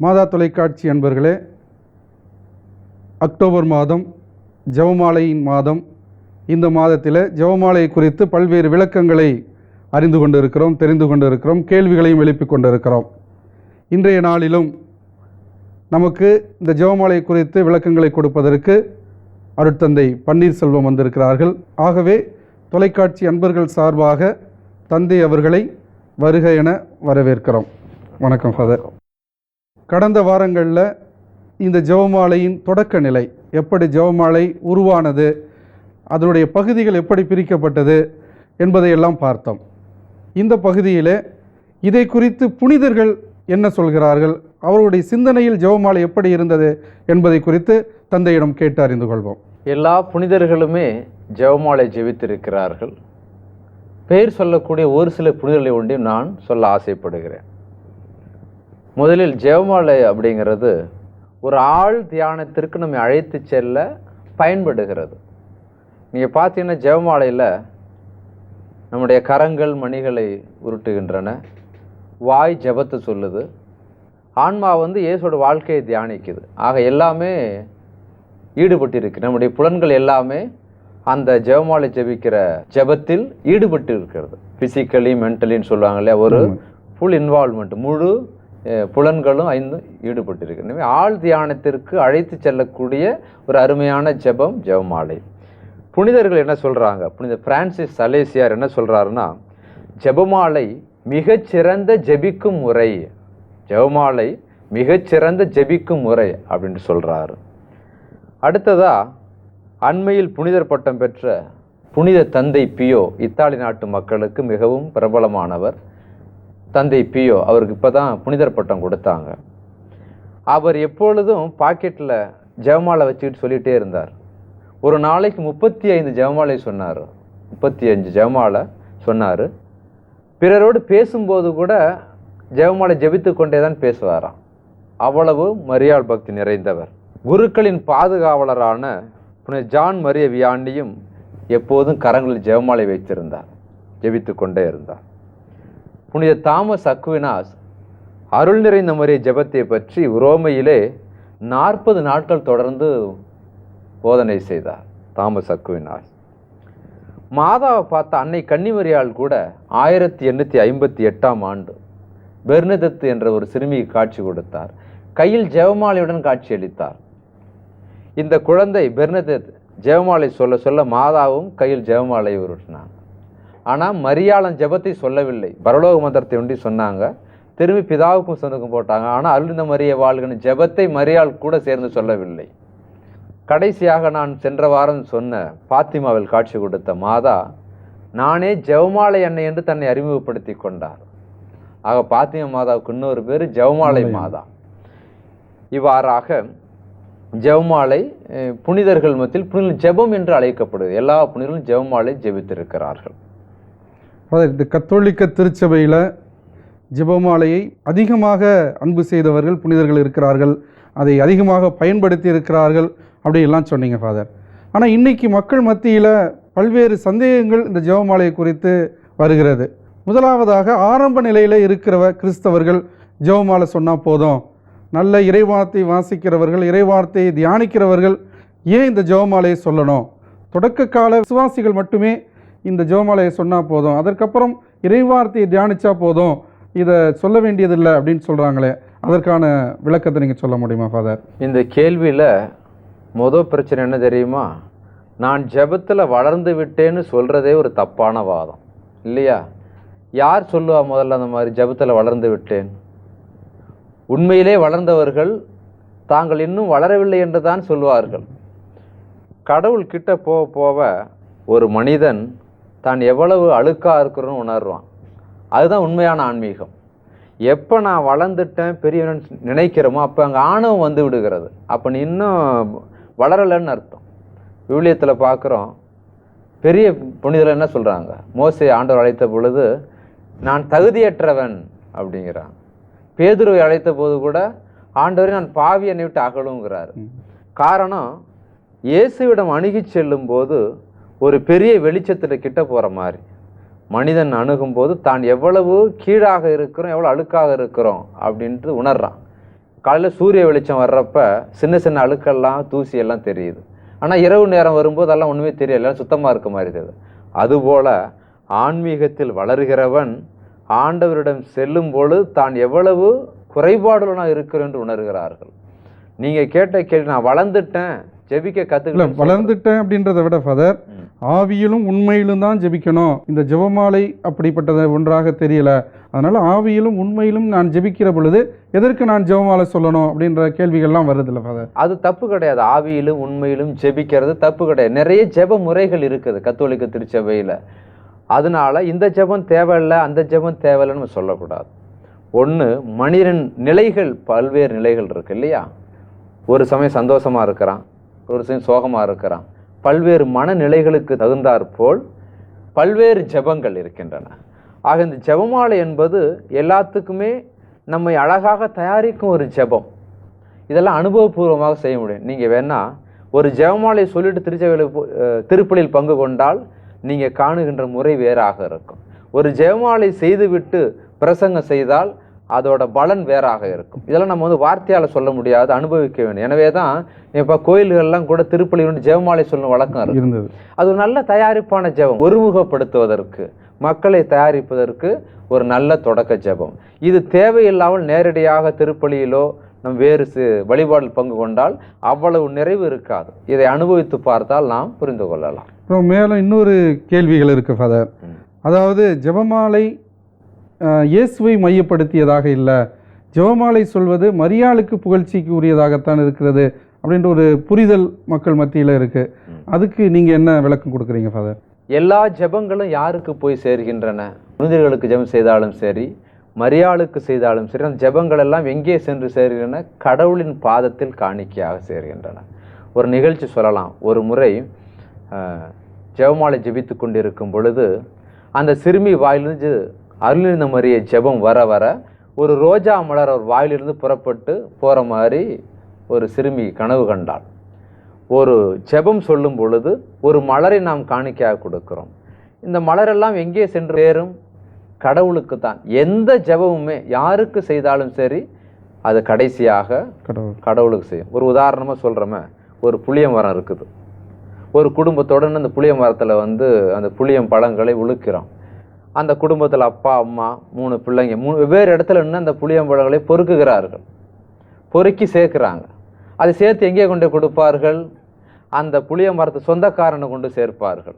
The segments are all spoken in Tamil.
மாதா தொலைக்காட்சி அன்பர்களே, அக்டோபர் மாதம் ஜெபமாலையின் மாதம். இந்த மாதத்தில் ஜெபமாலை குறித்து பல்வேறு விளக்கங்களை அறிந்து கொண்டிருக்கிறோம், தெரிந்து கொண்டிருக்கிறோம், கேள்விகளையும் எழுப்பிக் கொண்டிருக்கிறோம். இன்றைய நாளிலும் நமக்கு இந்த ஜெபமாலை குறித்து விளக்கங்களை கொடுப்பதற்கு அருட்தந்தை பன்னீர்செல்வம் வந்திருக்கிறார்கள். ஆகவே தொலைக்காட்சி அன்பர்கள் சார்பாக தந்தை அவர்களை வருக என வரவேற்கிறோம். வணக்கம் ஃபாதர். கடந்த வாரங்களில் இந்த ஜெபமாலையின் தொடக்க நிலை, எப்படி ஜெபமாலை உருவானது, அதனுடைய பகுதிகள் எப்படி பிரிக்கப்பட்டது என்பதையெல்லாம் பார்த்தோம். இந்த பகுதியில் இதை குறித்து புனிதர்கள் என்ன சொல்கிறார்கள், அவருடைய சிந்தனையில் ஜெபமாலை எப்படி இருந்தது என்பதை குறித்து தந்தையிடம் கேட்டு அறிந்து கொள்வோம். எல்லா புனிதர்களுமே ஜெபமாலை ஜெபித்திருக்கிறார்கள். பெயர் சொல்லக்கூடிய ஒரு சில புனிதர்களை ஒன்றையும் நான் சொல்ல ஆசைப்படுகிறேன். முதலில் ஜெபமாலை அப்படிங்கிறது ஒரு ஆழ் தியானத்திற்கு நம்மை அழைத்து செல்ல பயன்படுகிறது. நீங்கள் பார்த்தீங்கன்னா ஜெபமாலையில் நம்முடைய கரங்கள் மணிகளை உருட்டுகின்றன, வாய் ஜெபத்தை சொல்லுது, ஆன்மா இயேசுவோட வாழ்க்கையை தியானிக்குது. ஆக எல்லாமே ஈடுபட்டிருக்கு. நம்முடைய புலன்கள் எல்லாமே அந்த ஜெபமாலை ஜெபிக்கிற ஜெபத்தில் ஈடுபட்டு இருக்கிறது. ஃபிசிக்கலி மென்டலின்னு சொல்லுவாங்க இல்லையா, ஒரு ஃபுல் இன்வால்வ்மெண்ட், முழு புலன்களும் ஈடுபட்டிருக்கு. எனவே ஆழ் தியானத்திற்கு அழைத்து செல்லக்கூடிய ஒரு அருமையான ஜெபம் ஜெபமாலை. புனிதர்கள் என்ன சொல்கிறாங்க, புனிதர் பிரான்சிஸ் சலேசியார் என்ன சொல்கிறாருன்னா, ஜெபமாலை மிகச்சிறந்த ஜெபிக்கும் முறை, ஜெபமாலை மிகச்சிறந்த ஜெபிக்கும் முறை அப்படின்ட்டு சொல்கிறாரு. அடுத்ததா அண்மையில் புனிதர் பட்டம் பெற்ற புனித தந்தை பியோ, இத்தாலி நாட்டு மக்களுக்கு மிகவும் பிரபலமானவர். தந்தை பியோ, அவருக்கு இப்போ தான் புனிதர் பட்டம் கொடுத்தாங்க. அவர் எப்பொழுதும் பாக்கெட்டில் ஜெபமாலை வச்சுக்கிட்டு சொல்லிகிட்டே இருந்தார். ஒரு நாளைக்கு 35 ஜெபமாலை சொன்னார், 35 ஜெபமாலை சொன்னார். பிறரோடு பேசும்போது கூட ஜெபமாலை ஜெபித்து கொண்டே தான் பேசுவாராம். அவ்வளவு மரியாள் பக்தி நிறைந்தவர். குருக்களின் பாதுகாவலரான புனித ஜான் மரிய வியாண்டியும் எப்போதும் கரங்களில் ஜெபமாலை வைத்திருந்தார், ஜெபித்து கொண்டே இருந்தார். புனித தாமஸ் அக்வினாஸ் அருள் நிறைந்த மரிய ஜெபத்தை பற்றி ரோமையிலே 40 நாட்கள் தொடர்ந்து போதனை செய்தார் தாமஸ் அக்வினாஸ். மாதாவை பார்த்த அன்னை கன்னிமரியாள் கூட 1858ஆம் ஆண்டு பெர்னதத்து என்ற ஒரு சிறுமிக்கு காட்சி கொடுத்தார். கையில் ஜெபமாலையுடன் காட்சியளித்தார். இந்த குழந்தை பெர்னதத் ஜெபமாலை சொல்ல சொல்ல மாதாவும் கையில் ஜெபமாலை உருட்டினாங்க. ஆனால் மரியாளன் ஜெபத்தை சொல்லவில்லை, பரலோக மந்திரத்தை ஒண்டி சொன்னாங்க. திரும்பி பிதாவுக்கும் சொந்தக்கும் போட்டாங்க. ஆனால் அருளிந்த மரிய வாழ்கிற ஜெபத்தை மரியாள் கூட சேர்ந்து சொல்லவில்லை. கடைசியாக நான் சென்ற வாரம் சொன்ன பாத்திமாவில் காட்சி கொடுத்த மாதா, நானே ஜெபமாலை அன்னை என்று தன்னை அறிமுகப்படுத்தி கொண்டார். ஆக பாத்திமா மாதாவுக்கு இன்னொரு பேர் ஜெபமாலை மாதா. இவ்வாறாக ஜெபமாலை புனிதர்கள் மத்தியில் புனித ஜெபம் என்று அழைக்கப்படுது. எல்லா புனிதர்களும் ஜெபமாலை ஜெபித்திருக்கிறார்கள். இந்த கத்தோலிக்க திருச்சபையில் ஜெபமாலையை அதிகமாக அன்பு செய்தவர்கள் புனிதர்கள் இருக்கிறார்கள், அதை அதிகமாக பயன்படுத்தி இருக்கிறார்கள் அப்படின்லாம் சொன்னீங்க ஃபாதர். ஆனால் இன்றைக்கி மக்கள் மத்தியில் பல்வேறு சந்தேகங்கள் இந்த ஜெபமாலை குறித்து வருகிறது. முதலாவதாக ஆரம்ப நிலையில் இருக்கிற கிறிஸ்தவர்கள் ஜெபமாலை சொன்னால் போதும், நல்ல இறைவார்த்தை வாசிக்கிறவர்கள், இறைவார்த்தையை தியானிக்கிறவர்கள் ஏன் இந்த ஜெபமாலையை சொல்லணும், தொடக்க கால விசுவாசிகள் மட்டுமே இந்த ஜெபமாலையை சொன்னால் போதும், அதற்கப்புறம் இறைவார்த்தையை தியானித்தா போதும், இதை சொல்ல வேண்டியதில்லை அப்படின்னு சொல்கிறாங்களே, அதற்கான விளக்கத்தை நீங்கள் சொல்ல முடியுமா ஃபாதர்? இந்த கேள்வியில் மொதல் பிரச்சனை என்ன தெரியுமா, நான் ஜெபத்தில் வளர்ந்து விட்டேன்னு சொல்கிறதே ஒரு தப்பான வாதம் இல்லையா? யார் சொல்லுவா முதல்ல அந்த மாதிரி ஜெபத்தில் வளர்ந்து விட்டேன்? உண்மையிலே வளர்ந்தவர்கள் தாங்கள் இன்னும் வளரவில்லை என்று தான் சொல்வார்கள். கடவுள் கிட்ட போக போக ஒரு மனிதன் தான் எவ்வளவு அழுக்காக இருக்கிறோன்னு உணர்வான். அதுதான் உண்மையான ஆன்மீகம். எப்போ நான் வளர்ந்துட்டேன் பெரியவன் நினைக்கிறோமோ அப்போ அங்கே ஆணவம் வந்து விடுகிறது. அப்போ நீ இன்னும் வளரலைன்னு அர்த்தம். விவிலியத்தில் பார்க்குறோம், பெரிய புனிதர் என்ன சொல்கிறாங்க, மோசே ஆண்டவர் அழைத்த பொழுது நான் தகுதியற்றவன் அப்படிங்கிறான். பேதுருவை அழைத்த போது கூட ஆண்டவரை நான் பாவி என்னை விட்டு அகலுங்கிறாரு. காரணம், இயேசுவிடம் அணுகி செல்லும் போது ஒரு பெரிய வெளிச்சத்தில் கிட்ட போகிற மாதிரி மனிதன் அணுகும்போது தான் எவ்வளவு கீழாக இருக்கிறோம், எவ்வளோ அழுக்காக இருக்கிறோம் அப்படின்ட்டு உணர்றான். காலையில் சூரிய வெளிச்சம் வர்றப்ப சின்ன சின்ன அழுக்கெல்லாம் தூசி எல்லாம் தெரியுது. ஆனால் இரவு நேரம் வரும்போது அதெல்லாம் ஒன்றுமே தெரியல, சுத்தமாக இருக்க மாதிரி தெரியுது. அதுபோல் ஆன்மீகத்தில் வளர்கிறவன் ஆண்டவரிடம் செல்லும் பொழுது தான் எவ்வளவு குறைபாடுலாம் இருக்கிறேன் என்று உணர்கிறார்கள். நீங்கள் கேட்ட கேள்வி, நான் வளர்ந்துட்டேன் ஜெபிக்க கற்றுக்கல. வளர்ந்துட்டேன் அப்படின்றத விட ஃபாதர், ஆவியிலும் உண்மையிலும் தான் ஜெபிக்கணும். இந்த ஜெபமாலை அப்படிப்பட்டது ஒன்றாக தெரியல, அதனால ஆவியிலும் உண்மையிலும் நான் ஜெபிக்கிற பொழுது எதற்கு நான் ஜெபமாலை சொல்லணும் அப்படின்ற கேள்விகள்லாம் வருதுல்ல ஃபாதர்? அது தப்பு கிடையாது. ஆவியிலும் உண்மையிலும் ஜெபிக்கிறது தப்பு கிடையாது. நிறைய ஜெப முறைகள் இருக்குது கத்தோலிக்க திருச்சபையில். அதனால இந்த ஜெபம் தேவையில்லை அந்த ஜெபம் தேவையில்லைன்னு நம்ம சொல்லக்கூடாது. ஒன்று, மனிதன் நிலைகள், பல்வேறு நிலைகள் இருக்கு இல்லையா? ஒரு சமயம் சந்தோஷமாக இருக்கிறான், ஒரு சமயம் சோகமாக இருக்கிறான். பல்வேறு மனநிலைகளுக்கு தகுந்தாற்போல் பல்வேறு ஜெபங்கள் இருக்கின்றன. ஆக இந்த ஜெபமாலை என்பது எல்லாத்துக்குமே நம்மை அழகாக தயாரிக்கும் ஒரு ஜெபம். இதெல்லாம் அனுபவபூர்வமாக செய்ய முடியும். நீங்கள் வேணால் ஒரு ஜெபமாலை சொல்லிட்டு திருப்பலியில் பங்கு கொண்டால் நீங்கள் காணுகின்ற முறை வேறாக இருக்கும். ஒரு ஜெபமாலை செய்துவிட்டு பிரசங்கம் செய்தால் அதோட பலன் வேறாக இருக்கும். இதெல்லாம் நம்ம வார்த்தையால் சொல்ல முடியாது, அனுபவிக்க வேண்டும். எனவே தான் இப்போ கோயில்கள்லாம் கூட திருப்பலி ஜெபமாலை சொல்லும் வழக்கம் இருந்தது. அது ஒரு நல்ல தயாரிப்பான ஜெபம், ஒருமுகப்படுத்துவதற்கு, மக்களை தயாரிப்பதற்கு ஒரு நல்ல தொடக்க ஜெபம். இது தேவையில்லாமல் நேரடியாக திருப்பலியிலோ நம் வேறு வழிபாடில் பங்கு கொண்டால் அவ்வளவு நிறைவு இருக்காது. இதை அனுபவித்து பார்த்தால் நாம் புரிந்து கொள்ளலாம். மேலும் இன்னொரு கேள்விகள் இருக்கு ஃபாதர். அதாவது ஜெபமாலை இயேசுவை மையப்படுத்தியதாக இல்லை, ஜெபமாலை சொல்வது மரியாளுக்கு புகழ்ச்சிக்கு உரியதாகத்தான் இருக்கிறது அப்படின்ற ஒரு புரிதல் மக்கள் மத்தியில் இருக்கு. அதுக்கு நீங்கள் என்ன விளக்கம் கொடுக்குறீங்க ஃபாதர்? எல்லா ஜெபங்களும் யாருக்கு போய் சேர்கின்றன? புனிதர்களுக்கு ஜெபம் செய்தாலும் சரி, மரியாளுக்கு செய்தாலும் சரி, அந்த ஜெபங்கள் எல்லாம் எங்கே சென்று சேர்கின்றன? கடவுளின் பாதத்தில் காணிக்கையாக சேர்கின்றன. ஒரு நிகழ்ச்சி சொல்லலாம். ஒரு முறை ஜெபமாலை ஜெபித்து கொண்டிருக்கும் பொழுது அந்த சிறுமி வாயிலிருந்து அருளிருந்த மரிய ஜெபம் வர வர ஒரு ரோஜா மலர் அவர் வாயிலிருந்து புறப்பட்டு போகிற மாதிரி ஒரு சிறுமி கனவு கண்டாள். ஒரு ஜெபம் சொல்லும் பொழுது ஒரு மலரை நாம் காணிக்கையாக கொடுக்கிறோம். இந்த மலரெல்லாம் எங்கே சென்று சேரும்? கடவுளுக்கு தான். எந்த ஜெபமுமே யாருக்கு செய்தாலும் சரி அது கடைசியாக கடவுளுக்கு செய்யும். ஒரு உதாரணமாக சொல்கிறோமே, ஒரு புளிய மரம் இருக்குது. ஒரு குடும்பத்தோடு அந்த புளிய மரத்தில் அந்த புளியம் பழங்களை உழுக்கிறோம். அந்த குடும்பத்தில் அப்பா அம்மா 3 பிள்ளைங்க வெவ்வேறு இடத்துல நின்று அந்த புளியம்பழங்களை பொறுக்குகிறார்கள், பொறுக்கி சேர்க்குறாங்க. அதை சேர்த்து எங்கே கொண்டு கொடுப்பார்கள்? அந்த புளிய மரத்தை சொந்தக்காரனை கொண்டு சேர்ப்பார்கள்.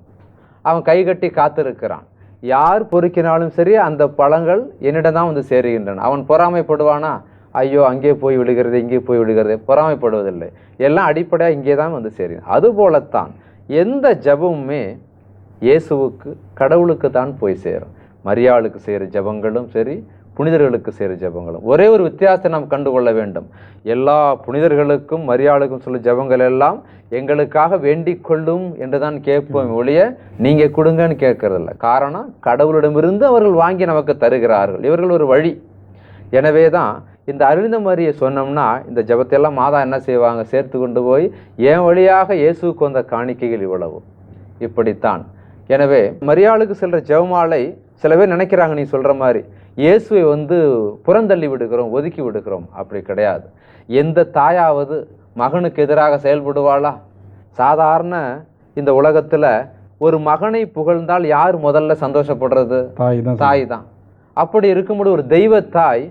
அவன் கை கட்டி காத்திருக்கிறான். யார் பொறுக்கினாலும் சரி அந்த பழங்கள் என்னிடம் தான் சேருகின்றன. அவன் பொறாமைப்படுவானா? ஐயோ அங்கே போய் விடுகிறது இங்கே போய் விடுகிறது, பொறாமைப்படுவதில்லை. எல்லாம் அடிப்படையாக இங்கே தான் சேருகிறது. அதுபோலத்தான் எந்த ஜபமுமே இயேசுவுக்கு, கடவுளுக்கு தான் போய் சேரும். மரியாளுக்கு செய்கிற ஜபங்களும் சரி, புனிதர்களுக்கு செய்கிற ஜபங்களும். ஒரே ஒரு வித்தியாசத்தை நாம் கண்டுகொள்ள வேண்டும். எல்லா புனிதர்களுக்கும் மரியாளுக்கும் சொல்லும் ஜபங்கள் எல்லாம் எங்களுக்காக வேண்டிக் கொள்ளும் என்று தான் கேட்போம் ஒழிய நீங்கள் கொடுங்கன்னு கேட்கறதில்ல. காரணம், கடவுளிடமிருந்து அவர்கள் வாங்கி நமக்கு தருகிறார்கள். இவர்கள் ஒரு வழி. எனவே தான் இந்த அருளிந்த மரியை சொன்னோம்னா இந்த ஜபத்தையெல்லாம் மாதா என்ன செய்வாங்க? சேர்த்து கொண்டு போய் என் வழியாக இயேசுவுக்கு வந்த காணிக்கைகள் இவ்வளவு. இப்படித்தான். எனவே மரியாளுக்கு செல்கிற ஜெபமாலை சில பேர் நினைக்கிறாங்க நீ சொல்கிற மாதிரி இயேசுவை புறந்தள்ளி விடுகிறோம், ஒதுக்கி விடுகிறோம். அப்படி கிடையாது. எந்த தாயாவது மகனுக்கு எதிராக செயல்படுவாளா? சாதாரண இந்த உலகத்தில் ஒரு மகனை புகழ்ந்தால் யார் முதல்ல சந்தோஷப்படுறது? தாய் தான். அப்படி இருக்கும்போது ஒரு தெய்வ தாய்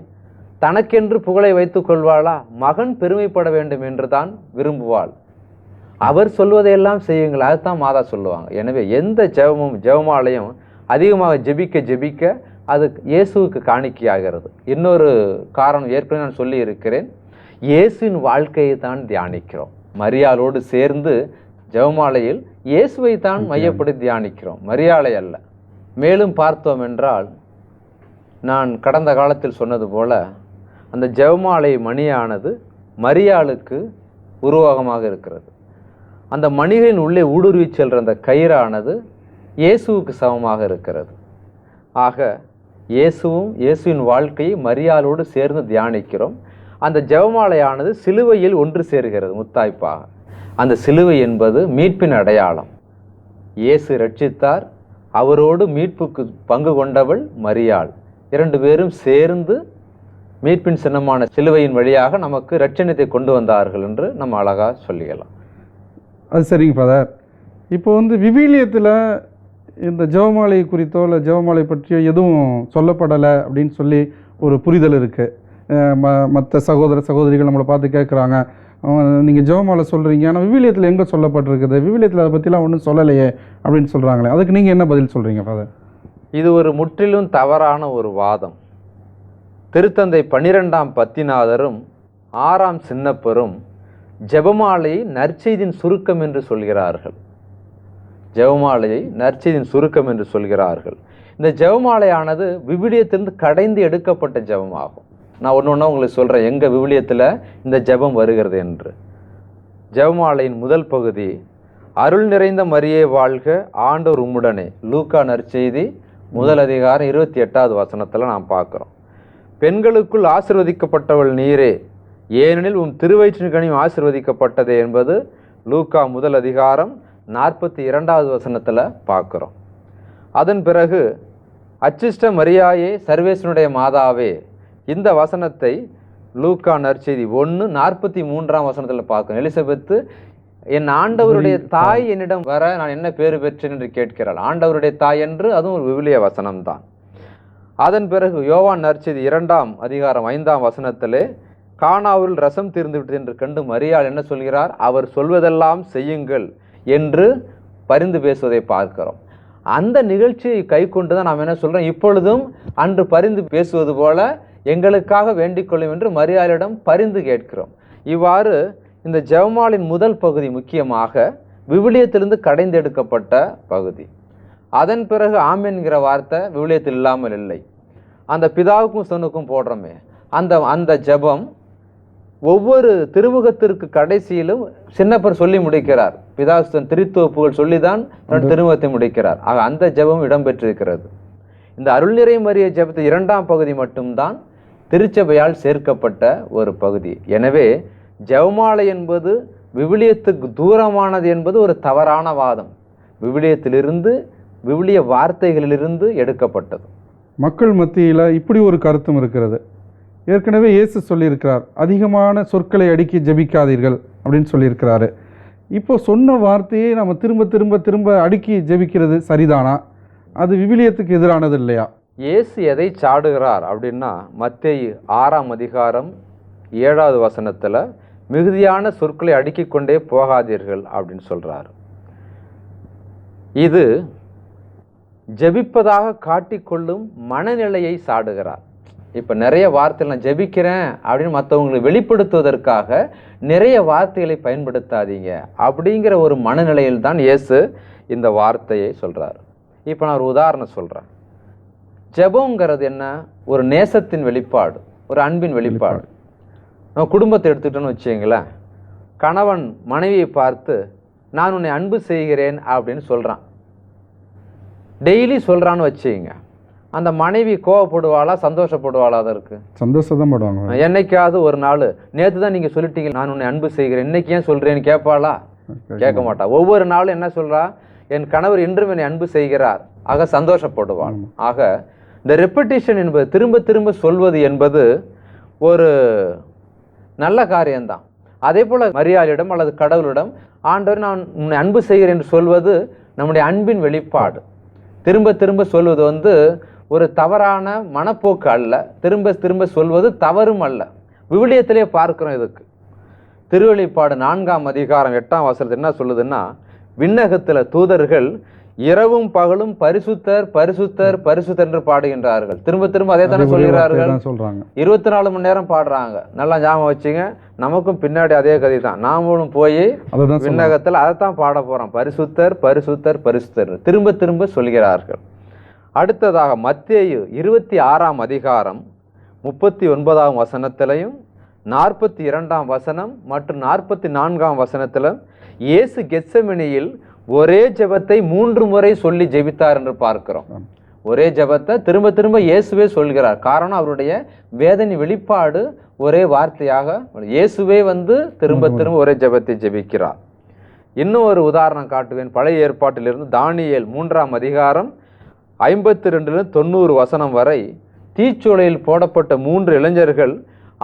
தனக்கென்று புகழை வைத்துக் கொள்வாளா? மகன் பெருமைப்பட வேண்டும் என்று தான் விரும்புவாள். அவர் சொல்வதையெல்லாம் செய்யுங்கள், அதுதான் மாதா சொல்லுவாங்க. எனவே எந்த ஜெபமாலையும் அதிகமாக ஜெபிக்க அது இயேசுவுக்கு காணிக்கையாகிறது. இன்னொரு காரணம் ஏற்கனவே நான் சொல்லி இருக்கிறேன், இயேசுவின் வாழ்க்கையை தான் தியானிக்கிறோம். மரியாளோடு சேர்ந்து ஜெபமாலையில் இயேசுவை தான் மையப்படுத்தி தியானிக்கிறோம், மரியாளை அல்ல. மேலும் பார்த்தோம் என்றால், நான் கடந்த காலத்தில் சொன்னது போல அந்த ஜெபமாலை மணியானது மரியாளுக்கு உருவகமாக இருக்கிறது. அந்த மணிகளின் உள்ளே ஊடுருவி செல்கிற அந்த கயிறானது இயேசுவுக்கு சமமாக இருக்கிறது. ஆக இயேசுவும் இயேசுவின் வாழ்க்கையை மரியாளோடு சேர்ந்து தியானிக்கிறோம். அந்த ஜெபமாலையானது சிலுவையில் ஒன்று சேர்கிறது முத்தாய்ப்பாக. அந்த சிலுவை என்பது மீட்பின் அடையாளம். இயேசு ரட்சித்தார், அவரோடு மீட்புக்கு பங்கு கொண்டவள் மரியாள். 2 பேரும் சேர்ந்து மீட்பின் சின்னமான சிலுவையின் வழியாக நமக்கு இரட்சணியத்தை கொண்டு வந்தார்கள் என்று நம்ம அழகா சொல்லிக்கலாம். அது சரிங்க ஃபாதர். இப்போ விவிலியத்தில் இந்த ஜெபமாலை குறித்தோ இல்லை ஜெபமாலை பற்றியோ எதுவும் சொல்லப்படலை அப்படின்னு சொல்லி ஒரு புரிதல் இருக்குது. மற்ற சகோதர சகோதரிகள் நம்மளை பார்த்து கேட்குறாங்க, நீங்கள் ஜெபமாலை சொல்கிறீங்க, ஆனால் விவிலியத்தில் எங்கே சொல்லப்பட்டிருக்குது, விவிலியத்தில் அதை பற்றிலாம் ஒன்றும் சொல்லலையே அப்படின்னு சொல்கிறாங்களே, அதுக்கு நீங்கள் என்ன பதில் சொல்கிறீங்க ஃபாதர்? இது ஒரு முற்றிலும் தவறான ஒரு வாதம். திருத்தந்தை 12ஆம் பத்திநாதரும் 6ஆம் சின்னப்பரும் ஜெபமாலையை நற்செய்தியின் சுருக்கம் என்று சொல்கிறார்கள். ஜெபமாலையை நற்செய்தியின் சுருக்கம் என்று சொல்கிறார்கள். இந்த ஜெபமாலையானது விவிலியத்திலிருந்து கடைந்து எடுக்கப்பட்ட ஜெபமாகும். நான் ஒன்று ஒன்றா உங்களுக்கு சொல்கிறேன் எங்கே விவிலியத்தில் இந்த ஜெபம் வருகிறது என்று. ஜெபமாலையின் முதல் பகுதி, அருள் நிறைந்த மரியே வாழ்க, ஆண்டவர் உம்முடனே. லூக்கா நற்செய்தி முதல் அதிகாரம் 28வது வசனத்தில் நாம் பார்க்குறோம். பெண்களுக்குள் ஆசிர்வதிக்கப்பட்டவள் நீரே, ஏனெனில் உம் திருவயிற்றின் கனியும் ஆசிர்வதிக்கப்பட்டதே என்பது லூக்கா முதல் அதிகாரம் 42வது வசனத்தில் பார்க்குறோம். அதன் பிறகு அச்சிஷ்ட மரியாயே சர்வேசனுடைய மாதாவே, இந்த வசனத்தை லூக்கா நற்செய்தி 1:43 வசனத்தில் பார்க்கணும். எலிசபெத்து, என் ஆண்டவருடைய தாய் என்னிடம் வர நான் என்ன பேறு பெற்றேன் என்று கேட்கிறாள். ஆண்டவருடைய தாய் என்று, அதுவும் ஒரு விவிலிய வசனம்தான். அதன் பிறகு யோவான் நற்செய்தி 2ஆம் அதிகாரம் 5ஆம் வசனத்திலே, கானாவில் ரசம் தீர்ந்து விட்டது என்று கண்டு மரியாள் என்ன சொல்கிறார்? அவர் சொல்வதெல்லாம் செய்யுங்கள் என்று பரிந்து பேசுவதை பார்க்கிறோம். அந்த நிகழ்ச்சியை கை கொண்டு தான் நாம் என்ன சொல்கிறோம், இப்பொழுதும் அன்று பரிந்து பேசுவது போல எங்களுக்காக வேண்டிக் கொள்ளும் என்று மரியாளிடம் பரிந்து கேட்கிறோம். இவ்வாறு இந்த ஜெபமாலின் முதல் பகுதி முக்கியமாக விவிலியத்திலிருந்து கடைந்தெடுக்கப்பட்ட பகுதி. அதன் பிறகு ஆமென்கிற வார்த்தை விவிலியத்தில் இல்லாமல் இல்லை. அந்த பிதாவுக்கும் சொன்னுக்கும் போடுறோமே, அந்த ஜெபம் ஒவ்வொரு திருமுகத்திற்கு கடைசியிலும் சின்னப்பர் சொல்லி முடிக்கிறார். பிதாசுத்தன் திருத்துவப்புகள் சொல்லிதான் திருமுகத்தை முடிக்கிறார். ஆக அந்த ஜெபம் இடம்பெற்றிருக்கிறது. இந்த அருள் நிறை மரிய ஜெபத்து 2ஆம் பகுதி மட்டும்தான் திருச்சபையால் சேர்க்கப்பட்ட ஒரு பகுதி. எனவே ஜெபமாலை என்பது விவிலியத்துக்கு தூரமானது என்பது ஒரு தவறான வாதம். விவிலியத்திலிருந்து, விவிலிய வார்த்தைகளிலிருந்து எடுக்கப்பட்டது. மக்கள் மத்தியில் இப்படி ஒரு கருத்தும் இருக்கிறது. ஏற்கனவே இயேசு சொல்லியிருக்கிறார், அதிகமான சொற்களை அடுக்கி ஜெபிக்காதீர்கள் அப்படின்னு சொல்லியிருக்கிறாரு. இப்போ சொன்ன வார்த்தையை நம்ம திரும்ப திரும்ப திரும்ப அடுக்கி ஜெபிக்கிறது சரிதானா? அது விவிலியத்துக்கு எதிரானது இல்லையா? இயேசு எதை சாடுகிறார் அப்படின்னா, மத்தேயு 6ஆம் அதிகாரம் 7வது வசனத்தில் மிகுதியான சொற்களை அடுக்கிக் கொண்டே போகாதீர்கள் அப்படின்னு சொல்றாரு. இது ஜெபிப்பதாக காட்டிக்கொள்ளும் மனநிலையை சாடுகிறார். இப்போ நிறைய வார்த்தைகள் நான் ஜெபிக்கிறேன் அப்படின்னு மற்றவங்களுக்கு வெளிப்படுத்துவதற்காக நிறைய வார்த்தைகளை பயன்படுத்தாதீங்க அப்படிங்கிற ஒரு மனநிலையில் தான் இயேசு இந்த வார்த்தையை சொல்றார். இப்போ நான் ஒரு உதாரணம் சொல்கிறேன். ஜெபங்கிறது என்ன? ஒரு நேசத்தின் வெளிப்பாடு, ஒரு அன்பின் வெளிப்பாடு. நம்ம குடும்பத்தை எடுத்துக்கிட்டோன்னு வச்சுங்களேன், கணவன் மனைவியை பார்த்து நான் உன்னை அன்பு செய்கிறேன் அப்படின்னு சொல்கிறான். டெய்லி சொல்கிறான்னு வச்சுங்க, அந்த மனைவி கோவப்படுவாளா சந்தோஷப்படுவாளா? அதற்கு சந்தோஷம் தான் படுவாங்க. என்னைக்காவது ஒரு நாள், நேற்று தான் நீங்கள் சொல்லிட்டீங்க நான் உன்னை அன்பு செய்கிறேன், இன்னைக்கு ஏன் சொல்கிறேன்னு கேட்பாளா? கேட்க மாட்டா. ஒவ்வொரு நாளும் என்ன சொல்கிறா? என் கணவர் இன்றும் என்னை அன்பு செய்கிறார், ஆக சந்தோஷப்படுவான். ஆக இந்த ரெப்பிட்டிஷன் என்பது, திரும்ப திரும்ப சொல்வது என்பது ஒரு நல்ல காரியம்தான். அதே போல் மரியாளிடம் அல்லது கடவுளிடம் ஆண்டவர் நான் உன்னை அன்பு செய்கிறேன் என்று சொல்வது நம்முடைய அன்பின் வெளிப்பாடு. திரும்ப திரும்ப சொல்வது ஒரு தவறான மனப்போக்கு அல்ல, திரும்ப திரும்ப சொல்வது தவறும் அல்ல. விவிலியத்திலே பார்க்கிறோம். இதுக்கு திருவெளிப்பாடு 4ஆம் அதிகாரம் 8ஆம் வசனத்தில் என்ன சொல்லுதுன்னா, விண்ணகத்தில் தூதர்கள் இரவும் பகலும் பரிசுத்தர் பரிசுத்தர் பரிசுத்தர் என்று பாடுகின்றார்கள். திரும்ப திரும்ப அதே தானே சொல்கிறார்கள். 24 மணி நேரம் பாடுறாங்க. நல்லா ஞாபகம் வச்சுங்க, நமக்கும் பின்னாடி அதே கதை தான். நாமளும் போய் விண்ணகத்தில் அதைத்தான் பாட போறோம். பரிசுத்தர் பரிசுத்தர் பரிசுத்தர் திரும்ப திரும்ப சொல்கிறார்கள். அடுத்ததாக மத்தேயு 26ஆம் அதிகாரம் 39ஆம் வசனத்திலையும் 42ஆம் வசனம் மற்றும் 44ஆம் வசனத்திலும் இயேசு கெத்செமனியில் ஒரே ஜெபத்தை 3 முறை சொல்லி ஜெபித்தார் என்று பார்க்கிறோம். ஒரே ஜெபத்தை திரும்ப திரும்ப இயேசுவே சொல்கிறார். காரணம், அவருடைய வேதனை வெளிப்பாடு ஒரே வார்த்தையாக இயேசுவே திரும்ப திரும்ப ஒரே ஜெபத்தை ஜெபிக்கிறார். இன்னும் ஒரு உதாரணம் காட்டுவேன். பழைய ஏற்பாட்டிலிருந்து தானியேல் 3ஆம் அதிகாரம் 52 90 வசனம் வரை தீச்சூளையில் போடப்பட்ட 3 இளைஞர்கள்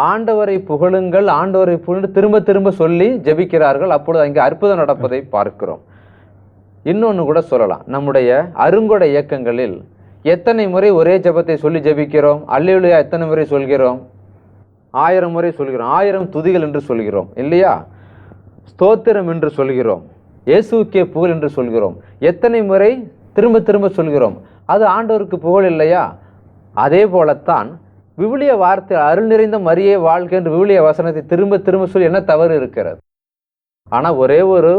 ஆண்டவரை புகழுங்கள், ஆண்டவரை புகழ்ந்து திரும்ப திரும்ப சொல்லி ஜெபிக்கிறார்கள். அப்பொழுது அங்கே அற்புதம் நடப்பதை பார்க்கிறோம். இன்னொன்று கூட சொல்லலாம், நம்முடைய அருங்கொடை இயக்கங்களில் எத்தனை முறை ஒரே ஜெபத்தை சொல்லி ஜெபிக்கிறோம்? அல்லேலூயா எத்தனை முறை சொல்கிறோம்? 1000 முறை சொல்கிறோம். 1000 துதிகள் என்று சொல்கிறோம் இல்லையா? ஸ்தோத்திரம் என்று சொல்கிறோம், இயேசுக்கே புகழ் என்று சொல்கிறோம். எத்தனை முறை திரும்ப திரும்ப சொல்கிறோம்? அது ஆண்டவருக்கு புகழ் இல்லையா? அதே போலத்தான் விவிலிய வார்த்தை அருள் நிறைந்த மரியே வாழ்க்கை என்று விவிலிய வசனத்தை திரும்ப திரும்ப சொல்லி என்ன தவறு இருக்கிறது? ஆனால் ஒரே ஒரு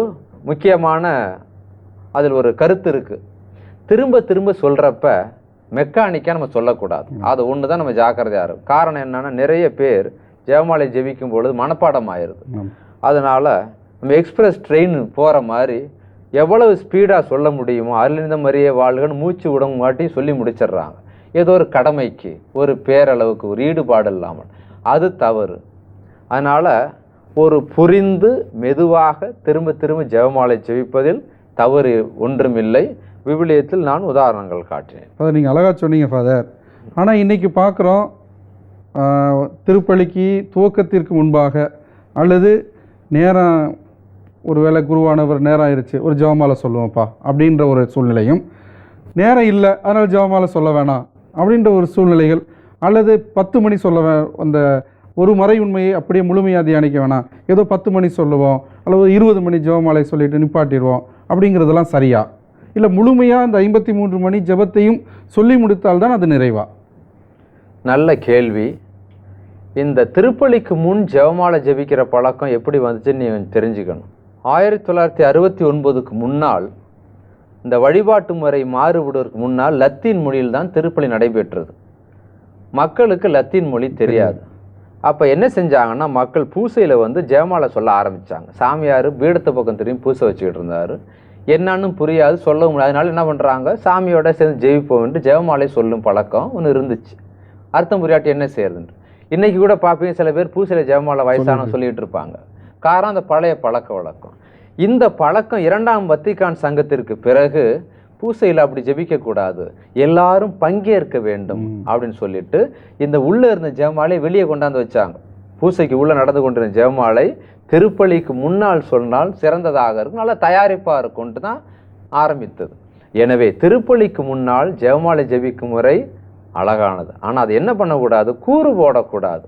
முக்கியமான அதில் ஒரு கருத்து இருக்கு. திரும்ப திரும்ப சொல்றப்ப மெக்கானிக்காக நம்ம சொல்லக்கூடாது. அது ஒன்று தான் நம்ம ஜாக்கிரதையாக இருக்கும். காரணம் என்னன்னா, நிறைய பேர் ஜெபமாலை ஜெபிக்கும் பொழுது மனப்பாடம் ஆயிடுது. அதனால நம்ம எக்ஸ்பிரஸ் ட்ரெயின் போகிற மாதிரி எவ்வளவு ஸ்பீடாக சொல்ல முடியுமோ அருளிந்த மரியே வாழ்கன்னு மூச்சு விட மாட்டி சொல்லி முடிச்சிடுறாங்க. ஏதோ ஒரு கடமைக்கு, ஒரு பேரளவுக்கு, ஒரு ஈடுபாடு இல்லாமல். அது தவறு. அதனால் ஒரு புரிந்து மெதுவாக திரும்ப திரும்ப ஜெபமாலை ஜெபிப்பதில் தவறு ஒன்றுமில்லை. விவிலியத்தில் நான் உதாரணங்கள் காட்டினேன். அதை நீங்கள் அழகாக சொன்னீங்க ஃபாதர். ஆனால் இன்றைக்கி பார்க்குறோம், திருப்பலிக்கு துவக்கத்திற்கு முன்பாக அல்லது நேரம், ஒருவேளை குருவானவர் நேரம் ஆயிடுச்சு, ஒரு ஜெபமாலை சொல்லுவோம்ப்பா அப்படின்ற ஒரு சூழ்நிலையும், நேரம் இல்லை அதனால் ஜெபமாலை சொல்ல வேணாம் அப்படின்ற ஒரு சூழ்நிலைகள், அல்லது 10 மணி சொல்ல அந்த ஒரு மறை உண்மையை அப்படியே முழுமையாக தியானிக்க வேணாம், ஏதோ 10 மணி சொல்லுவோம் அல்லது 20 மணி ஜெபமாலை சொல்லிட்டு நிப்பாட்டிடுவோம் அப்படிங்கிறதெல்லாம் சரியா? இல்லை முழுமையாக அந்த 53 மணி ஜெபத்தையும் சொல்லி முடித்தால்தான் அது நிறைவா? நல்ல கேள்வி. இந்த திருப்பலிக்கு முன் ஜெபமாலை ஜெபிக்கிற பழக்கம் எப்படி வந்துச்சுன்னு நீ தெரிஞ்சுக்கணும். 1969க்கு முன்னால், இந்த வழிபாட்டு முறை மாறுபடுவதற்கு முன்னால் லத்தீன் மொழியில் தான் திருப்பலி நடைபெற்றது. மக்களுக்கு லத்தீன் மொழி தெரியாது. அப்போ என்ன செஞ்சாங்கன்னா, மக்கள் பூசையில் ஜெபமாலை சொல்ல ஆரம்பித்தாங்க. சாமியார் பீடத்து பக்கம் திரும்பி பூசை வச்சுக்கிட்டு இருந்தார். என்னன்னு புரியாது, சொல்ல முடியாது. அதனால என்ன பண்ணுறாங்க, சாமியோட சேர்ந்து ஜெயிப்போம்ட்டு ஜெபமாலை சொல்லும் பழக்கம் ஒன்று இருந்துச்சு. அர்த்தம் புரியாட்டி என்ன செய்யறதுன்னு இன்னைக்கு கூட பார்ப்பீங்க, சில பேர் பூசையில் ஜெபமாலை வயசான சொல்லிட்டு இருப்பாங்க. காரணம் அந்த பழைய பழக்க வழக்கம். இந்த பழக்கம் 2ஆம் வத்திக்கான் சங்கத்திற்கு பிறகு பூசையில் அப்படி ஜெபிக்கக்கூடாது, எல்லாரும் பங்கேற்க வேண்டும் அப்படின்னு சொல்லிட்டு இந்த உள்ளே இருந்த ஜெபமாலை வெளியே கொண்டாந்து வச்சாங்க. பூசைக்கு உள்ளே நடந்து கொண்டிருந்த ஜெபமாலை திருப்பலிக்கு முன்னால் சொன்னால் சிறந்ததாக இருக்கும், நல்ல தயாரிப்பாக இருக்கும்ட்டு தான் ஆரம்பித்தது. எனவே திருப்பலிக்கு முன்னால் ஜெபமாலை ஜெபிக்கும் முறை அழகானது. ஆனால் அது என்ன பண்ணக்கூடாது, கூறு போடக்கூடாது.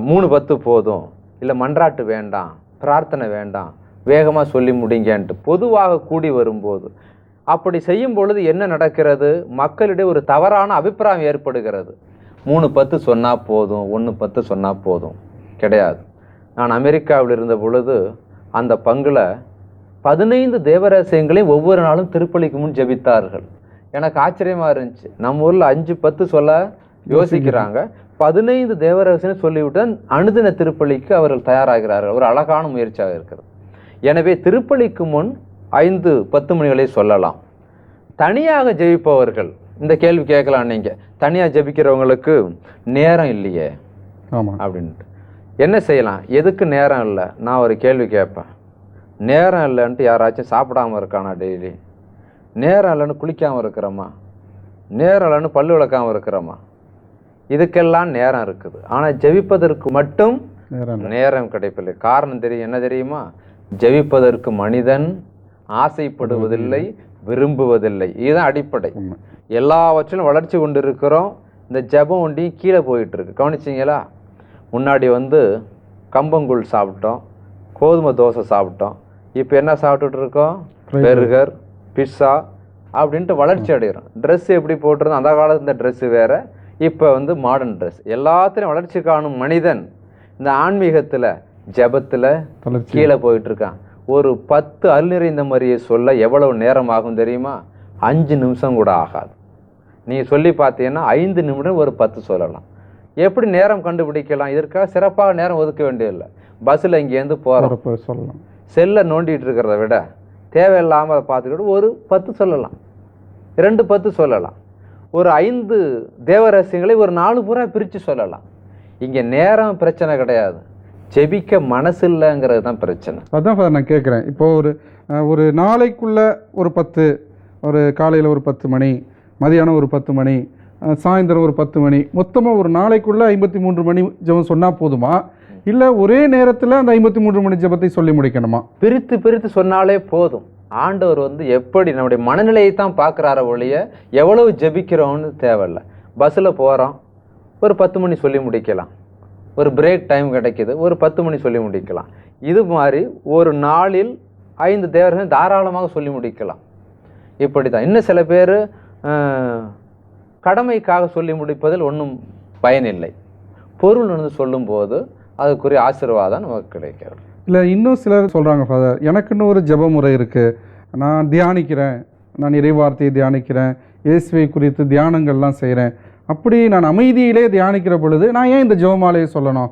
3:10 போதும், இல்லை மன்றாட்டு வேண்டாம், பிரார்த்தனை வேண்டாம், வேகமாக சொல்லி முடிங்கன்ட்டு பொதுவாக கூடி வரும்போது அப்படி செய்யும் பொழுது என்ன நடக்கிறது, மக்களிடையே ஒரு தவறான அபிப்பிராயம் ஏற்படுகிறது. 3:10 சொன்னால் போதும், 1:10 சொன்னால் போதும் கிடையாது. நான் அமெரிக்காவில் இருந்த பொழுது அந்த பங்குல 15 தேவரகசியங்களையும் ஒவ்வொரு நாளும் திருப்பலிக்கு முன் ஜெபித்தார்கள். எனக்கு ஆச்சரியமாக இருந்துச்சு. நம்ம ஊரில் 5-10 சொல்ல யோசிக்கிறாங்க, 15 தேவரகசியம் சொல்லிவிட்டு அனுதின திருப்பலிக்கு அவர்கள் தயாராகிறார்கள். ஒரு அழகான முயற்சியாக இருக்கிறது. எனவே திருப்பலிக்கு முன் 5-10 மணிகளை சொல்லலாம். தனியாக ஜெபிப்பவர்கள் இந்த கேள்வி கேட்கலாம், நீங்கள் தனியாக ஜெபிக்கிறவங்களுக்கு நேரம் இல்லையே அப்படின்ட்டு என்ன செய்யலாம்? எதுக்கு நேரம் இல்லை? நான் ஒரு கேள்வி கேட்பேன். நேரம் இல்லைன்ட்டு யாராச்சும் சாப்பிடாமல் இருக்கானா? டெய்லி நேரம் இல்லைன்னு குளிக்காமல் இருக்கிறோமா? நேரம் இல்லைன்னு பல்லு விளக்காமல் இருக்கிறோமா? இதுக்கெல்லாம் நேரம் இருக்குது. ஆனால் ஜெபிப்பதற்கு மட்டும் நேரம் கிடைப்பதில்லை. காரணம் தெரியும், என்ன தெரியுமா? ஜெபிப்பதற்கு மனிதன் ஆசைப்படுவதில்லை, விரும்புவதில்லை. இதுதான் அடிப்படை. எல்லாவற்றிலும் வளர்ச்சி கொண்டு இருக்கிறோம். இந்த ஜெபம் ஒண்டியும் கீழே போயிட்டு இருக்கு. கவனிச்சிங்களா? முன்னாடி கம்பங்கூழ் சாப்பிட்டோம், கோதுமை தோசை சாப்பிட்டோம். இப்போ என்ன சாப்பிட்டுட்டு இருக்கோம்? பெர்கர், பிஸ்ஸா அப்படின்ட்டு வளர்ச்சி அடைகிறோம். ட்ரெஸ் எப்படி போட்டிருந்தோம், அந்த காலத்து இந்த ட்ரெஸ்ஸு வேறு, இப்போ மாடர்ன் ட்ரெஸ். எல்லாத்துலேயும் வளர்ச்சி காணும் மனிதன் இந்த ஆன்மீகத்தில் ஜெபத்தில் கீழே போயிட்டு இருக்கான். ஒரு 10 அருள் நிறைந்த மரியை சொல்ல எவ்வளவு நேரம் ஆகும் தெரியுமா? 5 நிமிஷம் கூட ஆகாது. நீங்கள் சொல்லி பார்த்தீங்கன்னா 5 நிமிடம் ஒரு 10 சொல்லலாம். எப்படி நேரம் கண்டுபிடிக்கலாம்? இதற்காக சிறப்பாக நேரம் ஒதுக்க வேண்டியதில்லை. பஸ்ஸில் இங்கேருந்து போகிறோம், சொல்லலாம். செல்லை நோண்டிகிட்டு இருக்கிறத விட தேவையில்லாமல் அதை பார்த்துக்கிட்டு ஒரு 10 சொல்லலாம், 2-10 சொல்லலாம். ஒரு 5 தேவரகசியங்களை ஒரு 4 பூரா பிரித்து சொல்லலாம். இங்கே நேரம் பிரச்சனை கிடையாது, ஜெபிக்க மனசு இல்லைங்கிறது தான் பிரச்சனை. அதான் நான் கேட்குறேன். இப்போது ஒரு நாளைக்குள்ள ஒரு 10, ஒரு காலையில் ஒரு 10 மணி, மதியானம் ஒரு 10 மணி, சாயந்தரம் ஒரு 10 மணி, மொத்தமாக ஒரு நாளைக்குள்ளே 53 மணி ஜெபம் சொன்னால் போதுமா, இல்லை ஒரே நேரத்தில் அந்த 53 மணி ஜெபத்தை சொல்லி முடிக்கணுமா? பிரித்து பிரித்து சொன்னாலே போதும். ஆண்டவர் எப்படி நம்முடைய மனநிலையை தான் பார்க்குறார ஒழிய எவ்வளவு ஜெபிக்கிறோம்னு தேவையில்லை. பஸ்ஸில் போகிறோம், ஒரு 10 மணி சொல்லி முடிக்கலாம். ஒரு பிரேக் டைம் கிடைக்கிது, ஒரு 10 மணி சொல்லி முடிக்கலாம். இது மாதிரி ஒரு நாளில் 5 தேவர்கள் தாராளமாக சொல்லி முடிக்கலாம். இப்படி தான். இன்னும் சில பேர் கடமைக்காக சொல்லி முடிப்பதில் ஒன்றும் பயனில்லை. பொருள் சொல்லும்போது அதுக்குரிய ஆசீர்வாதம் நமக்கு கிடைக்கிறது. இல்லை, இன்னும் சிலர் சொல்கிறாங்க, ஃபாதர் எனக்குன்னு ஒரு ஜெப முறை இருக்குது, நான் தியானிக்கிறேன், நான் இறைவார்த்தையை தியானிக்கிறேன், இயேசுவை குறித்து தியானங்கள்லாம் செய்கிறேன், அப்படி நான் அமைதியிலே தியானிக்கிற பொழுது நான் ஏன் இந்த ஜெபமாலையை சொல்லணும்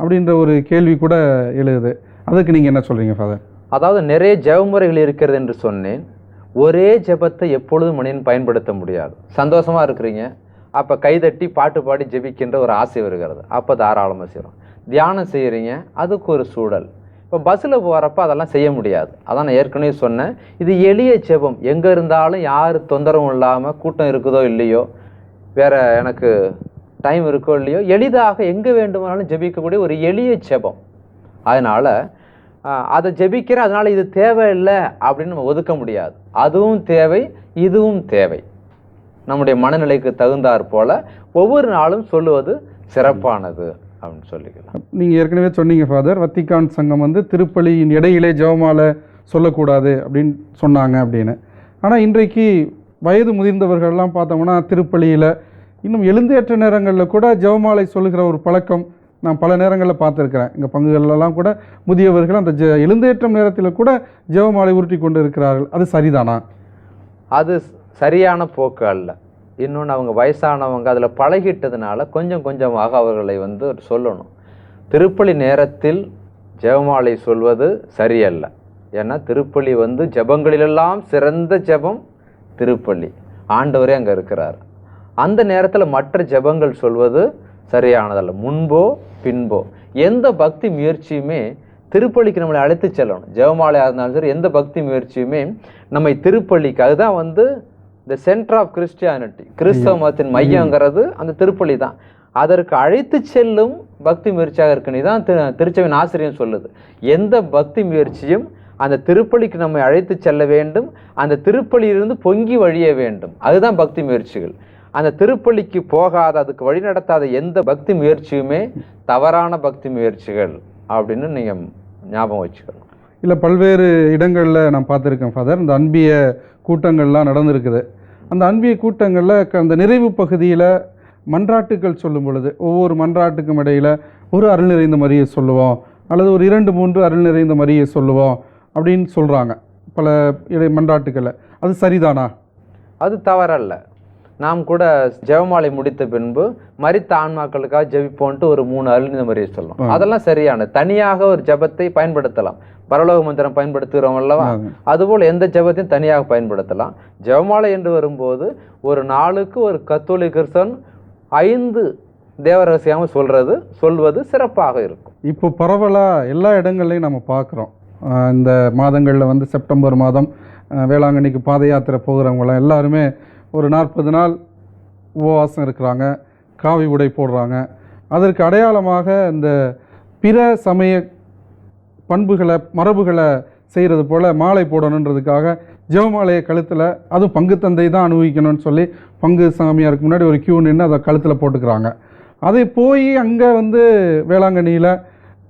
அப்படின்ற ஒரு கேள்வி கூட எழுது. அதுக்கு நீங்கள் என்ன சொல்கிறீங்க ஃபாதர்? அதாவது நிறைய ஜெபமுறைகள் இருக்கிறது என்று சொன்னேன். ஒரே ஜெபத்தை எப்பொழுதும் மனிதன் பயன்படுத்த முடியாது. சந்தோஷமாக இருக்கிறீங்க, அப்போ கைதட்டி பாட்டு பாடி ஜெபிக்கின்ற ஒரு ஆசை வருகிறது, அப்போ தாராளமாக செய்கிறோம். தியானம் செய்கிறீங்க, அதுக்கு ஒரு சூழல். இப்போ பஸ்ஸில் போகிறப்ப அதெல்லாம் செய்ய முடியாது. அதான் நான் ஏற்கனவே சொன்னேன், இது எளிய ஜெபம். எங்கே இருந்தாலும் யார் தொந்தரவும் இல்லாமல், கூட்டம் இருக்குதோ இல்லையோ, வேறு எனக்கு டைம் இருக்கோ இல்லையோ, எளிதாக எங்கே வேண்டுமானாலும் ஜெபிக்கக்கூடிய ஒரு எளிய ஜெபம். அதனால் அதை ஜெபிக்கிறேன், அதனால் இது தேவையில்லை அப்படின்னு நம்ம ஒதுக்க முடியாது. அதுவும் தேவை, இதுவும் தேவை. நம்முடைய மனநிலைக்கு தகுந்தாற் போல் ஒவ்வொரு நாளும் சொல்லுவது சிறப்பானது அப்படின்னு சொல்லிக்கலாம். நீங்கள் ஏற்கனவே சொன்னீங்க ஃபாதர், வத்திக்கான் சங்கம் திருப்பலியின் இடையிலே ஜெபமாலை சொல்லக்கூடாது அப்படின்னு சொன்னாங்க அப்படின்னு. ஆனால் இன்றைக்கு வயது முதிர்ந்தவர்கள்லாம் பார்த்தோம்னா திருப்பலியில் இன்னும் எழுந்தேற்ற நேரங்களில் கூட ஜெபமாலை சொல்லுகிற ஒரு பழக்கம் நான் பல நேரங்களில் பார்த்துருக்கிறேன். எங்கள் பங்குகளெல்லாம் கூட முதியவர்கள் அந்த எழுந்தேற்றம் நேரத்தில் கூட ஜெபமாலை உருட்டி கொண்டு இருக்கிறார்கள். அது சரிதானா? அது சரியான போக்கு அல்ல. இன்னொன்று, அவங்க வயசானவங்க அதில் பழகிட்டதுனால கொஞ்சம் கொஞ்சமாக அவர்களை சொல்லணும். திருப்பலி நேரத்தில் ஜெபமாலை சொல்வது சரியல்ல. ஏன்னா திருப்பலி ஜெபங்களிலெல்லாம் சிறந்த ஜெபம் திருப்பலி. ஆண்டவரே அங்கே இருக்கிறார். அந்த நேரத்தில் மற்ற ஜெபங்கள் சொல்வது சரியானதல்ல. முன்போ பின்போ எந்த பக்தி முயற்சியுமே திருப்பலிக்கு நம்மளை அழைத்து செல்லணும். ஜெபமாலையாக இருந்தாலும் சரி, எந்த பக்தி முயற்சியுமே நம்மை திருப்பலிக்கு, அதுதான் இந்த சென்டர் ஆஃப் கிறிஸ்டியானிட்டி, கிறிஸ்தவ மதத்தின் மையங்கிறது அந்த திருப்பலி தான். அதற்கு அழைத்து செல்லும் பக்தி முயற்சியாக இருக்குன்னு தான் திருச்சபையின் ஆசிரியர் சொல்லுது. எந்த பக்தி முயற்சியும் அந்த திருப்பலிக்கு நம்மை அழைத்து செல்ல வேண்டும், அந்த திருப்பலியிலிருந்து பொங்கி வழிய வேண்டும். அதுதான் பக்தி முயற்சிகள். அந்த திருப்பலிக்கு போகாத, அதுக்கு வழி நடத்தாத எந்த பக்தி முயற்சியுமே தவறான பக்தி முயற்சிகள் அப்படின்னு நீங்கள் ஞாபகம் வச்சுக்கணும். இல்லை, பல்வேறு இடங்களில் நான் பார்த்துருக்கேன் ஃபாதர், இந்த அன்பிய கூட்டங்கள்லாம் நடந்திருக்குது. அந்த அன்பிய கூட்டங்களில் அந்த நிறைவு பகுதியில் மன்றாட்டுக்கள் சொல்லும் பொழுது ஒவ்வொரு மன்றாட்டுக்கும் இடையில் ஒரு அருள் நிறைந்த மரியை சொல்லுவோம், அல்லது ஒரு 2-3 அருள் நிறைந்த மரியை சொல்லுவோம் அப்படின்னு சொல்கிறாங்க பல மன்றாட்டுக்களை. அது சரிதானா? அது தவறல்ல. நாம் கூட ஜெபமாலை முடித்த பின்பு மரித்த ஆன்மாக்களுக்காக ஜெபிப்போன்ட்டு ஒரு 3 அருள் மரியை சொல்லலாம். அதெல்லாம் சரியான. தனியாக ஒரு ஜெபத்தை பயன்படுத்தலாம். பரலோக மந்திரம் பயன்படுத்துகிறோம் அல்லவா, அதுபோல் எந்த ஜெபத்தையும் தனியாக பயன்படுத்தலாம். ஜெபமாலை என்று வரும்போது ஒரு நாளுக்கு ஒரு கத்தோலிக்க கிறிஸ்தவன் 5 தேவரகசியமாக சொல்வது சிறப்பாக இருக்கும். இப்போ பரவலாக எல்லா இடங்கள்லையும் நம்ம பார்க்குறோம். இந்த மாதங்களில் செப்டம்பர் மாதம் வேளாங்கண்ணிக்கு பாத யாத்திரை போகிறவங்களாம் எல்லாருமே ஒரு 40 நாள் உபவாசம் இருக்கிறாங்க, காவி உடை போடுறாங்க. அதற்கு அடையாளமாக இந்த பிற சமய பண்புகளை மரபுகளை செய்கிறது போல் மாலை போடணுன்றதுக்காக ஜெபமாலையை கழுத்தில், அதுவும் பங்கு தந்தை தான் அனுபவிக்கணும்னு சொல்லி பங்கு சாமியாருக்கு முன்னாடி ஒரு கியூ நின்று அதை கழுத்தில் போட்டுக்கிறாங்க. அதை போய் அங்கே வேளாங்கண்ணியில்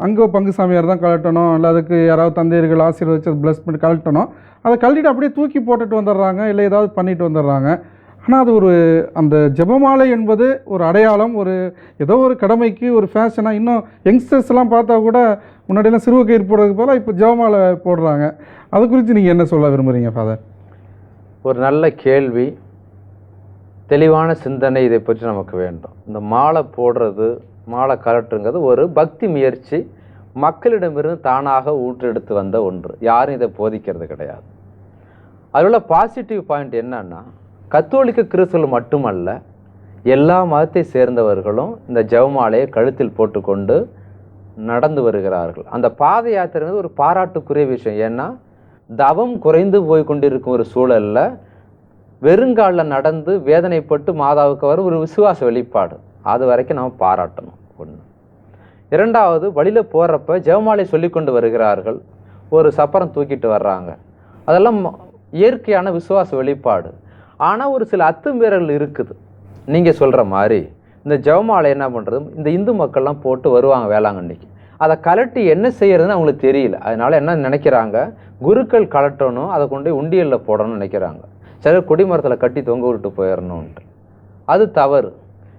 அங்கே பங்கு சாமியார் தான் கழட்டணும், இல்லை அதுக்கு யாராவது தந்தையர்கள் ஆசீர்வதிச்சு ப்ளஸ் பண்ணி கழட்டணும், அதை கழட்டிட்டு அப்படியே தூக்கி போட்டுட்டு வந்துடுறாங்க, இல்லை ஏதாவது பண்ணிட்டு வந்துடுறாங்க. ஆனால் அது அந்த ஜெபமாலை என்பது ஒரு அடையாளம், ஏதோ ஒரு கடமைக்கு ஒரு ஃபேஷனாக. இன்னும் யங்ஸ்டர்ஸ்லாம் பார்த்தா கூட முன்னாடியெல்லாம் சிறுவ கயிறு போடுறதுக்கு போல இப்போ ஜெபமாலை போடுறாங்க. அது குறித்து நீங்கள் என்ன சொல்ல விரும்புகிறீங்க ஃபாதர்? ஒரு நல்ல கேள்வி, தெளிவான சிந்தனை இதை பற்றி நமக்கு வேண்டும். இந்த மாலை போடுறது, மாலை கலட்டுங்கிறது ஒரு பக்தி முயற்சி, மக்களிடமிருந்து தானாக ஊற்றெடுத்து வந்த ஒன்று. யாரும் இதை போதிக்கிறது கிடையாது. அதில் உள்ள பாசிட்டிவ் பாயிண்ட் என்னன்னா, கத்தோலிக்க கிறிஸ்தவர்கள் மட்டுமல்ல, எல்லா மதத்தை சேர்ந்தவர்களும் இந்த ஜெபமாலையை கழுத்தில் போட்டுக்கொண்டு நடந்து வருகிறார்கள். அந்த பாத யாத்திரை ஒரு பாராட்டுக்குரிய விஷயம். ஏன்னா தவம் குறைந்து போய் கொண்டிருக்கும் ஒரு சூழலில் வெறுங்காலில் நடந்து வேதனைப்பட்டு மாதாவுக்கு வர ஒரு விசுவாச வெளிப்பாடு. அது வரைக்கும் நம்ம பாராட்டணும். ஒன்று. இரண்டாவது, வழியில் போகிறப்ப ஜெபமாலை சொல்லி கொண்டு வருகிறார்கள், ஒரு சப்பரம் தூக்கிட்டு வர்றாங்க. அதெல்லாம் இயற்கையான விசுவாச வெளிப்பாடு. ஆனால் ஒரு சில அத்துமீறல் இருக்குது. நீங்கள் சொல்கிற மாதிரி இந்த ஜெபமாலை என்ன பண்ணுறது, இந்த இந்து மக்கள்லாம் போட்டு வருவாங்க வேளாங்கண்ணிக்கு, அதை கலட்டி என்ன செய்யறதுன்னு அவங்களுக்கு தெரியல. அதனால என்ன நினைக்கிறாங்க, குருக்கள் கலட்டணும், அதை கொண்டு உண்டியலில் போடணும்னு நினைக்கிறாங்க. சிலர் கொடிமரத்தில் கட்டி தொங்க விட்டு போயிடணுன்ட்டு. அது தவறு.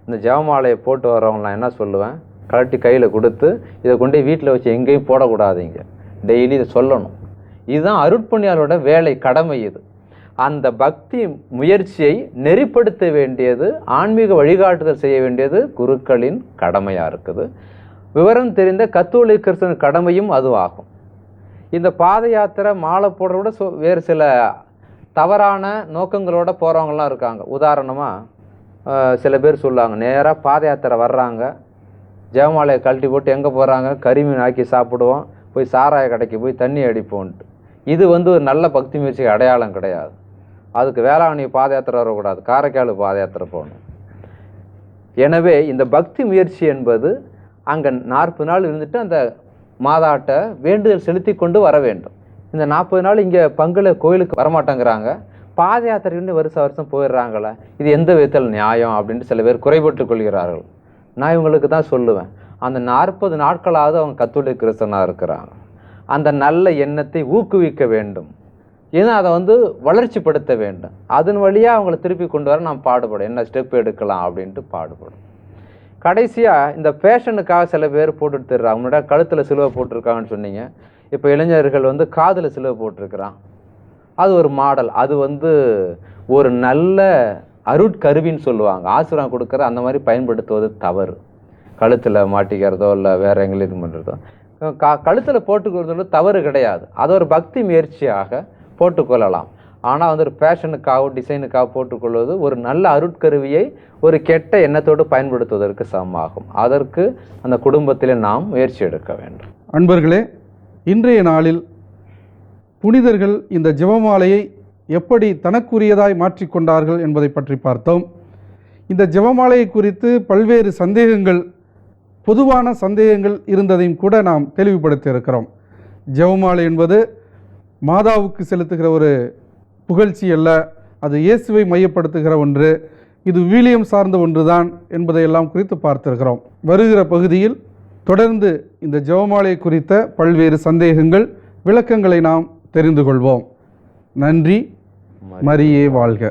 இந்த ஜெபமாலையை போட்டு வர்றவங்க நான் என்ன சொல்லுவேன், கலட்டி கையில் கொடுத்து இதை கொண்டு வீட்டில் வச்சு எங்கேயும் போடக்கூடாதீங்க, டெய்லி இதை சொல்லணும். இதுதான் அருட்பணியாளரோட வேலை, கடமை. இது அந்த பக்தி முயற்சியை நெறிப்படுத்த வேண்டியது, ஆன்மீக வழிகாட்டுதல் செய்ய வேண்டியது குருக்களின் கடமையாக இருக்குது. விவரம் தெரிந்த கத்தோலிக்க கிறிஸ்தவன் கடமையும் அதுவாகும். இந்த பாத யாத்திரை மாலை போடுறத விட வேறு சில தவறான நோக்கங்களோட போகிறவங்களாம் இருக்காங்க. உதாரணமாக சில பேர் சொல்லுவாங்க, நேராக பாத யாத்திரை வர்றாங்க, ஜெபமாலையை கழட்டி போட்டு எங்கே போகிறாங்க, கறிமீன் ஆக்கி சாப்பிடுவோம், போய் சாராய கடைக்கு போய் தண்ணி அடிப்போன்ட்டு. இது ஒரு நல்ல பக்தி முயற்சிக்கு அடையாளம் கிடையாது. அதுக்கு வேளாங்கண்ணி பாத யாத்திரை வரக்கூடாது, காரைக்கால் பாத யாத்திரை போகணும். எனவே இந்த பக்தி முயற்சி என்பது அங்கே 40 நாள் இருந்துட்டு அந்த மாதாட்ட வேண்டுதல் செலுத்தி கொண்டு வர வேண்டும். இந்த 40 நாள் இங்கே பங்குல கோயிலுக்கு வரமாட்டேங்கிறாங்க, பாத யாத்திரைன்னு வருஷம் போயிடுறாங்களே, இது எந்த விதத்தில் நியாயம் அப்படின்ட்டு சில பேர் குறைபட்டு கொள்கிறார்கள். நான் இவங்களுக்கு தான் சொல்லுவேன், அந்த 40 நாட்களாவது அவங்க கத்தோலிக்க கிறிஸ்தவனாக இருக்கிறாங்க. அந்த நல்ல எண்ணத்தை ஊக்குவிக்க வேண்டும், ஏன்னா அதை வளர்ச்சிப்படுத்த வேண்டும். அதன் வழியாக அவங்கள திருப்பி கொண்டு வர நாம் பாடுபடும், என்ன ஸ்டெப் எடுக்கலாம் அப்படின்ட்டு பாடுபடும். கடைசியாக இந்த ஃபேஷனுக்காக சில பேர் போட்டுட்டு தர்றாங்க. முன்னாடி கழுத்தில் சிலுவை போட்டிருக்காங்கன்னு சொன்னீங்க, இப்போ இளைஞர்கள் காதில் சிலுவை போட்டிருக்கிறான். அது ஒரு மாடல். அது ஒரு நல்ல அருட்கருவின்னு சொல்லுவாங்க, ஆசீர்வாதம் கொடுக்குற அந்த மாதிரி பயன்படுத்துவது தவறு. கழுத்தில் மாட்டிக்கிறதோ இல்லை வேற எங்கேயும் இது பண்ணுறதோ, கழுத்தில் போட்டுக்கிறது தவறு கிடையாது. அது ஒரு பக்தி முயற்சியாக போட்டுக்கொள்ளலாம். ஆனால் ஒரு ஃபேஷனுக்காக டிசைனுக்காக போட்டுக்கொள்வது ஒரு நல்ல அருட்கருவியை ஒரு கெட்ட எண்ணத்தோடு பயன்படுத்துவதற்கு சமமாகும். அதற்கு அந்த குடும்பத்திலே நாம் முயற்சி எடுக்க வேண்டும். அன்பர்களே, இன்றைய நாளில் புனிதர்கள் இந்த ஜெபமாலையை எப்படி தனக்குரியதாய் மாற்றிக்கொண்டார்கள் என்பதை பற்றி பார்த்தோம். இந்த ஜெபமாலையை குறித்து பல்வேறு சந்தேகங்கள், பொதுவான சந்தேகங்கள் இருந்ததையும் கூட நாம் தெளிவுபடுத்தி இருக்கிறோம். ஜெபமாலை என்பது மாதாவுக்கு செலுத்துகிற ஒரு புகழ்ச்சி அல்ல, அது இயேசுவை மையப்படுத்துகிற ஒன்று, இது வீலியம் சார்ந்த ஒன்றுதான் என்பதையெல்லாம் குறித்து பார்த்திருக்கிறோம். வருகிற பகுதியில் தொடர்ந்து இந்த ஜெபமாலை குறித்த பல்வேறு சந்தேகங்கள், விளக்கங்களை நாம் தெரிந்து கொள்வோம். நன்றி. மரியே வாழ்க.